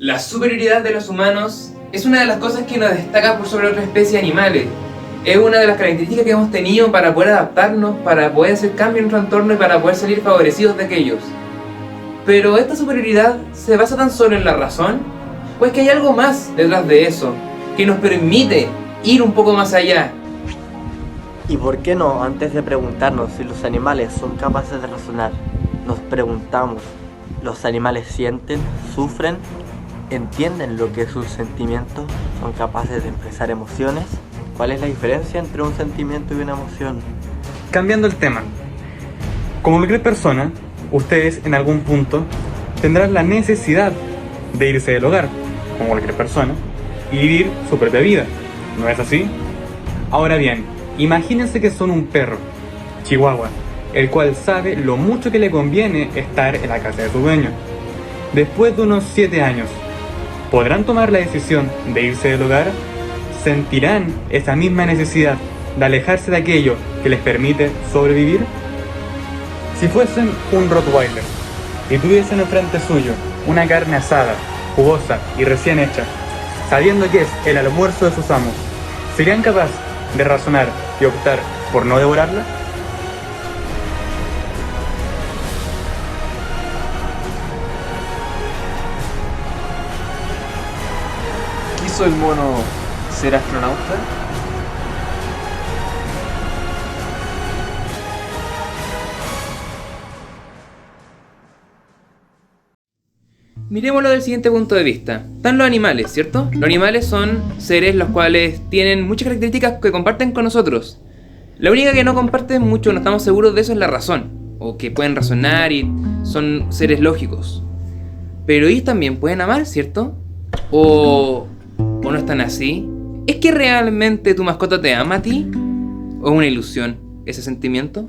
La superioridad de los humanos es una de las cosas que nos destaca por sobre otras especies de animales. Es una de las características que hemos tenido para poder adaptarnos, para poder hacer cambios en nuestro entorno y para poder salir favorecidos de aquellos. Pero ¿esta superioridad se basa tan solo en la razón? ¿O es que hay algo más detrás de eso, que nos permite ir un poco más allá? ¿Y por qué no, antes de preguntarnos si los animales son capaces de razonar, nos preguntamos, ¿los animales sienten, sufren, entienden lo que es un sentimiento, son capaces de expresar emociones? ¿Cuál es la diferencia entre un sentimiento y una emoción? Cambiando el tema, como cualquier persona, ustedes en algún punto tendrán la necesidad de irse del hogar, como cualquier persona, y vivir su propia vida, ¿no es así? Ahora bien, imagínense que son un perro, chihuahua, el cual sabe lo mucho que le conviene estar en la casa de su dueño. Después de unos 7 años, ¿podrán tomar la decisión de irse del hogar? ¿Sentirán esa misma necesidad de alejarse de aquello que les permite sobrevivir? Si fuesen un Rottweiler y tuviesen enfrente suyo una carne asada, jugosa y recién hecha, sabiendo que es el almuerzo de sus amos, ¿serían capaces de razonar y optar por no devorarla? ¿Quiso el mono ser astronauta? Miremoslo del siguiente punto de vista. Están los animales, ¿cierto? Los animales son seres los cuales tienen muchas características que comparten con nosotros. La única que no comparten mucho, no estamos seguros de eso, es la razón. O que pueden razonar y son seres lógicos. Pero ellos también pueden amar, ¿cierto? ¿O no están así? ¿Es que realmente tu mascota te ama a ti? ¿O es una ilusión ese sentimiento?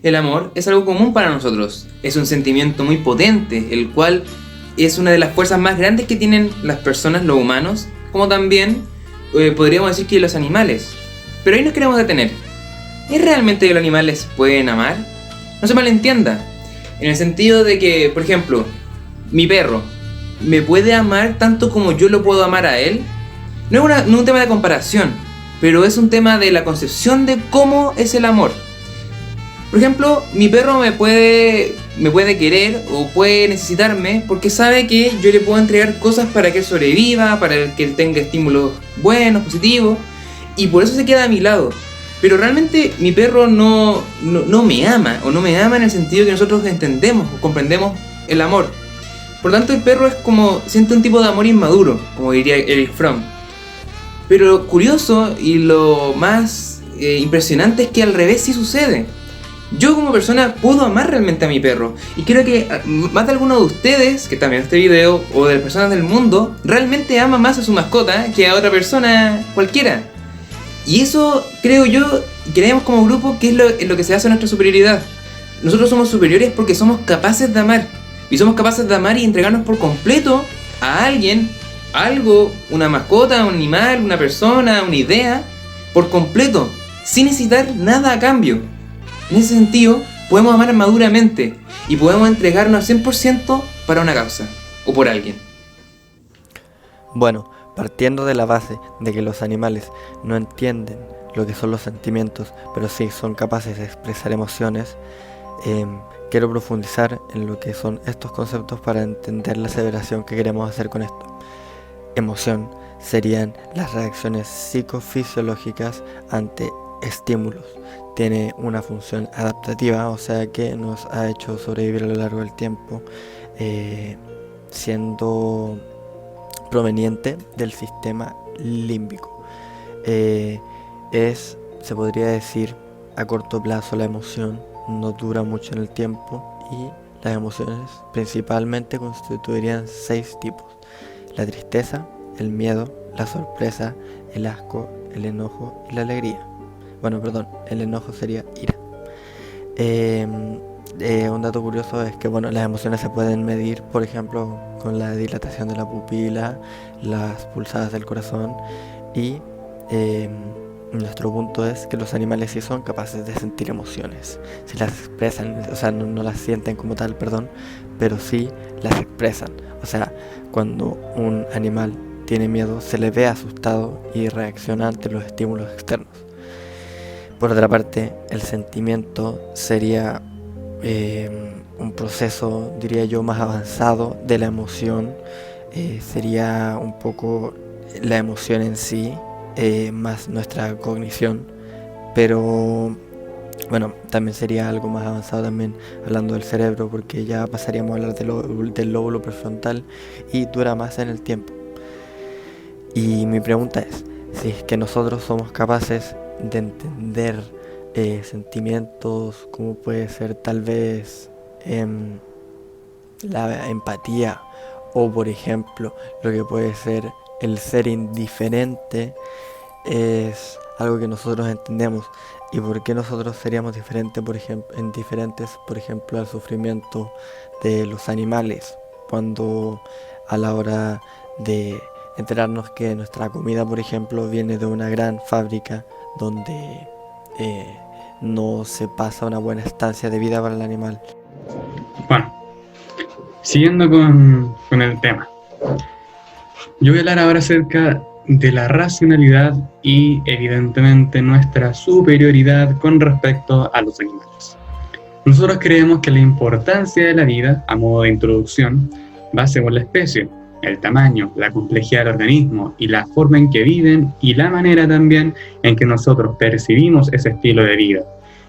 El amor es algo común para nosotros. Es un sentimiento muy potente, el cual es una de las fuerzas más grandes que tienen las personas, los humanos, como también podríamos decir que los animales. Pero ahí nos queremos detener. ¿Es realmente que los animales pueden amar? No se malentienda, en el sentido de que, por ejemplo, mi perro me puede amar tanto como yo lo puedo amar a él. No es un tema de comparación, pero es un tema de la concepción de cómo es el amor. Por ejemplo, mi perro me puede querer o puede necesitarme porque sabe que yo le puedo entregar cosas para que él sobreviva, para que él tenga estímulos buenos, positivos, y por eso se queda a mi lado. Pero realmente mi perro no me ama, o no me ama en el sentido que nosotros entendemos o comprendemos el amor. Por tanto, el perro es como, siente un tipo de amor inmaduro, como diría Erich Fromm. Pero lo curioso y lo más impresionante es que al revés sí sucede. Yo como persona puedo amar realmente a mi perro, y creo que más de alguno de ustedes que están viendo este video, o de las personas del mundo, realmente ama más a su mascota que a otra persona cualquiera. Y eso creo yo, creemos como grupo, que es lo que se basa en nuestra superioridad. Nosotros somos superiores porque somos capaces de amar, y somos capaces de amar y entregarnos por completo a alguien, algo, una mascota, un animal, una persona, una idea, por completo, sin necesitar nada a cambio. En ese sentido, podemos amar maduramente y podemos entregarnos al 100% para una causa o por alguien. Bueno, partiendo de la base de que los animales no entienden lo que son los sentimientos, pero sí son capaces de expresar emociones, quiero profundizar en lo que son estos conceptos para entender la aseveración que queremos hacer con esto. Emoción serían las reacciones psicofisiológicas ante estímulos. Tiene una función adaptativa, o sea que nos ha hecho sobrevivir a lo largo del tiempo, siendo proveniente del sistema límbico. Se podría decir, a corto plazo la emoción no dura mucho en el tiempo, y las emociones principalmente constituirían 6 tipos: la tristeza, el miedo, la sorpresa, el asco, el enojo y la alegría. Bueno, perdón, el enojo sería ira. Un dato curioso es que las emociones se pueden medir, por ejemplo, con la dilatación de la pupila, las pulsadas del corazón y nuestro punto es que los animales sí son capaces de sentir emociones. Si las expresan, o sea, no las sienten como tal, perdón, pero sí las expresan. O sea, cuando un animal tiene miedo, se le ve asustado y reacciona ante los estímulos externos. Por otra parte, el sentimiento sería un proceso, diría yo, más avanzado de la emoción. Sería un poco la emoción en sí, más nuestra cognición, pero bueno, también sería algo más avanzado también hablando del cerebro, porque ya pasaríamos a hablar del lóbulo prefrontal y dura más en el tiempo. Y mi pregunta es, si es que nosotros somos capaces de entender sentimientos, como puede ser tal vez la empatía, o por ejemplo lo que puede ser el ser indiferente, es algo que nosotros entendemos. ¿Y por qué nosotros seríamos diferentes, indiferentes, por ejemplo, al sufrimiento de los animales, cuando a la hora de enterarnos que nuestra comida, por ejemplo, viene de una gran fábrica donde no se pasa una buena estancia de vida para el animal? Bueno, siguiendo con el tema, yo voy a hablar ahora acerca de la racionalidad y evidentemente nuestra superioridad con respecto a los animales. Nosotros creemos que la importancia de la vida, a modo de introducción, va según la especie, el tamaño, la complejidad del organismo y la forma en que viven y la manera también en que nosotros percibimos ese estilo de vida.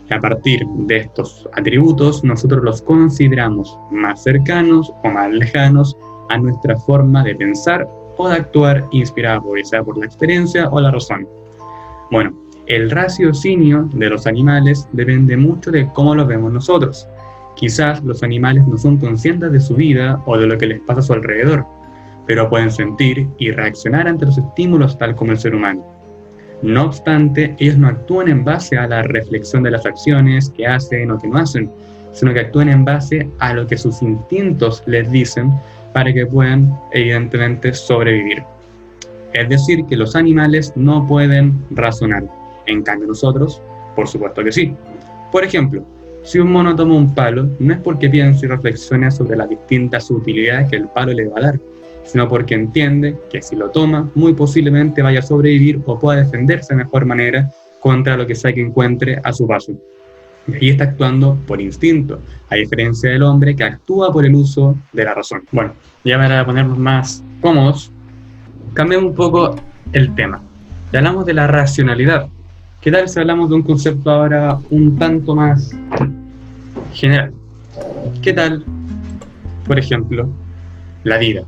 Y a partir de estos atributos nosotros los consideramos más cercanos o más lejanos a nuestra forma de pensar o de actuar, inspirada por la experiencia o la razón. Bueno, el raciocinio de los animales depende mucho de cómo lo vemos nosotros. Quizás los animales no son conscientes de su vida o de lo que les pasa a su alrededor, pero pueden sentir y reaccionar ante los estímulos tal como el ser humano. No obstante, ellos no actúan en base a la reflexión de las acciones que hacen o que no hacen, sino que actúan en base a lo que sus instintos les dicen para que puedan, evidentemente, sobrevivir. Es decir, que los animales no pueden razonar. En cambio nosotros, por supuesto que sí. Por ejemplo, si un mono toma un palo, no es porque piense y reflexione sobre las distintas utilidades que el palo le va a dar, sino porque entiende que si lo toma, muy posiblemente vaya a sobrevivir o pueda defenderse de mejor manera contra lo que sea que encuentre a su paso. Y ahí está actuando por instinto, a diferencia del hombre que actúa por el uso de la razón. Bueno, ya para ponernos más cómodos, cambiemos un poco el tema. Ya hablamos de la racionalidad. ¿Qué tal si hablamos de un concepto ahora un tanto más general? ¿Qué tal, por ejemplo, la vida?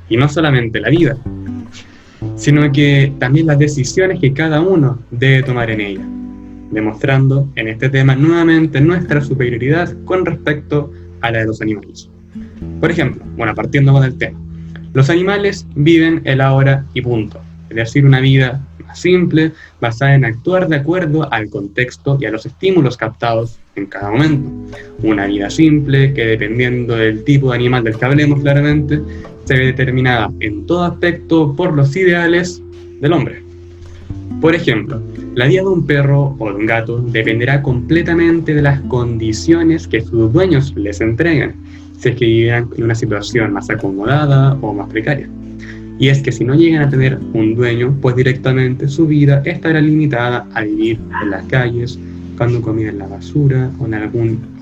Y no solamente la vida, sino que también las decisiones que cada uno debe tomar en ella, demostrando en este tema nuevamente nuestra superioridad con respecto a la de los animales. Por ejemplo, bueno, partiendo con el tema, los animales viven el ahora y punto, es decir, una vida más simple, basada en actuar de acuerdo al contexto y a los estímulos captados en cada momento. Una vida simple que, dependiendo del tipo de animal del que hablemos claramente, se ve determinada en todo aspecto por los ideales del hombre. Por ejemplo, la vida de un perro o de un gato dependerá completamente de las condiciones que sus dueños les entreguen, si es que vivirán en una situación más acomodada o más precaria. Y es que si no llegan a tener un dueño, pues directamente su vida estará limitada a vivir en las calles, buscando comida en la basura o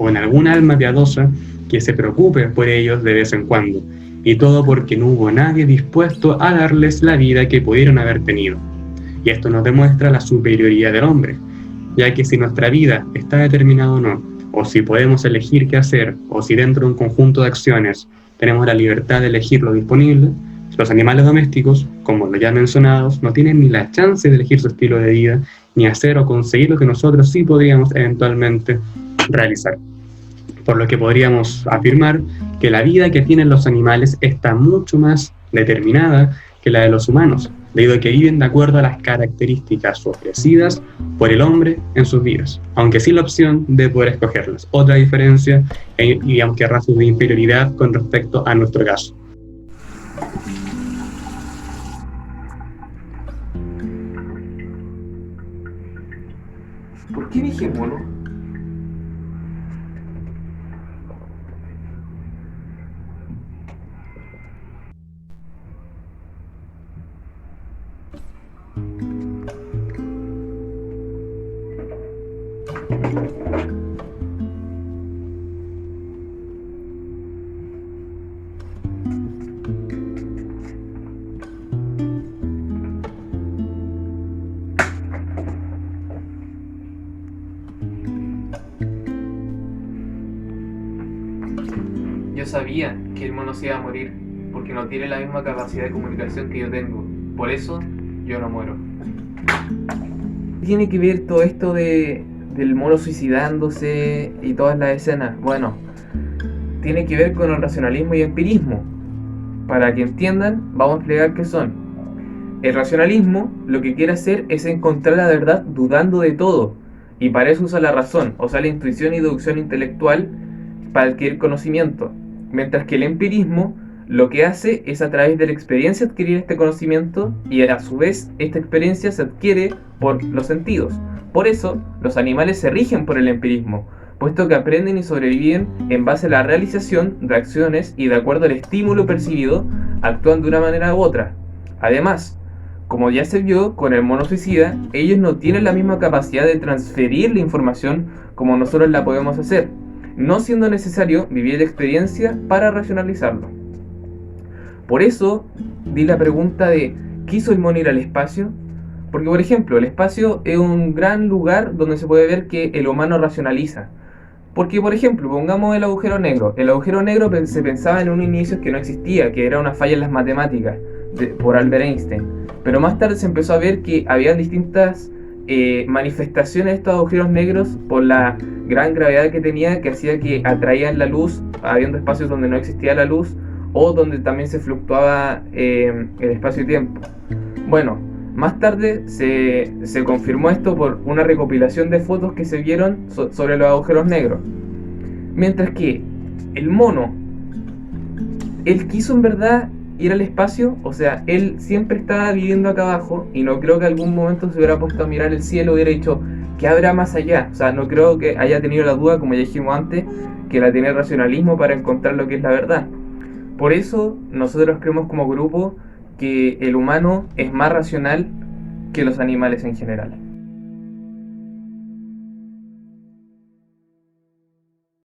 en algún alma piadosa que se preocupe por ellos de vez en cuando. Y todo porque no hubo nadie dispuesto a darles la vida que pudieron haber tenido. Y esto nos demuestra la superioridad del hombre, ya que si nuestra vida está determinada o no, o si podemos elegir qué hacer, o si dentro de un conjunto de acciones tenemos la libertad de elegir lo disponible, los animales domésticos, como los ya mencionados, no tienen ni la chance de elegir su estilo de vida, ni hacer o conseguir lo que nosotros sí podríamos eventualmente realizar. Por lo que podríamos afirmar que la vida que tienen los animales está mucho más determinada que la de los humanos, debido a que viven de acuerdo a las características ofrecidas por el hombre en sus vidas, aunque sin la opción de poder escogerlas. Otra diferencia, digamos que rasgos de inferioridad con respecto a nuestro caso. qué dije mono? Yo sabía que el mono se iba a morir, porque no tiene la misma capacidad de comunicación que yo tengo. Por eso, yo no muero. ¿Qué tiene que ver todo esto del mono suicidándose y todas las escenas? Bueno, tiene que ver con el racionalismo y empirismo. Para que entiendan, vamos a explicar qué son. El racionalismo lo que quiere hacer es encontrar la verdad dudando de todo, y para eso usa la razón, o sea, la intuición y deducción intelectual para adquirir conocimiento. Mientras que el empirismo lo que hace es a través de la experiencia adquirir este conocimiento, y a su vez esta experiencia se adquiere por los sentidos. Por eso los animales se rigen por el empirismo, puesto que aprenden y sobreviven en base a la realización de acciones y de acuerdo al estímulo percibido actúan de una manera u otra. Además, como ya se vio con el mono suicida, ellos no tienen la misma capacidad de transferir la información como nosotros la podemos hacer, no siendo necesario vivir la experiencia para racionalizarlo. Por eso di la pregunta de ¿qué hizo el mono ir al espacio? Porque, por ejemplo, el espacio es un gran lugar donde se puede ver que el humano racionaliza. Porque, por ejemplo, pongamos el agujero negro. El agujero negro se pensaba en un inicio que no existía, que era una falla en las matemáticas por Albert Einstein. Pero más tarde se empezó a ver que había distintas manifestaciones de estos agujeros negros por la gran gravedad que tenía, que hacía que atraían la luz, habiendo espacios donde no existía la luz, o donde también se fluctuaba el espacio y tiempo. Bueno, más tarde se confirmó esto por una recopilación de fotos que se vieron sobre los agujeros negros. Mientras que el mono, él quiso en verdad ir al espacio, o sea, él siempre estaba viviendo acá abajo y no creo que algún momento se hubiera puesto a mirar el cielo y hubiera dicho, ¿qué habrá más allá? O sea, no creo que haya tenido la duda, como ya dijimos antes, que la tiene el racionalismo para encontrar lo que es la verdad. Por eso nosotros creemos como grupo que el humano es más racional que los animales en general.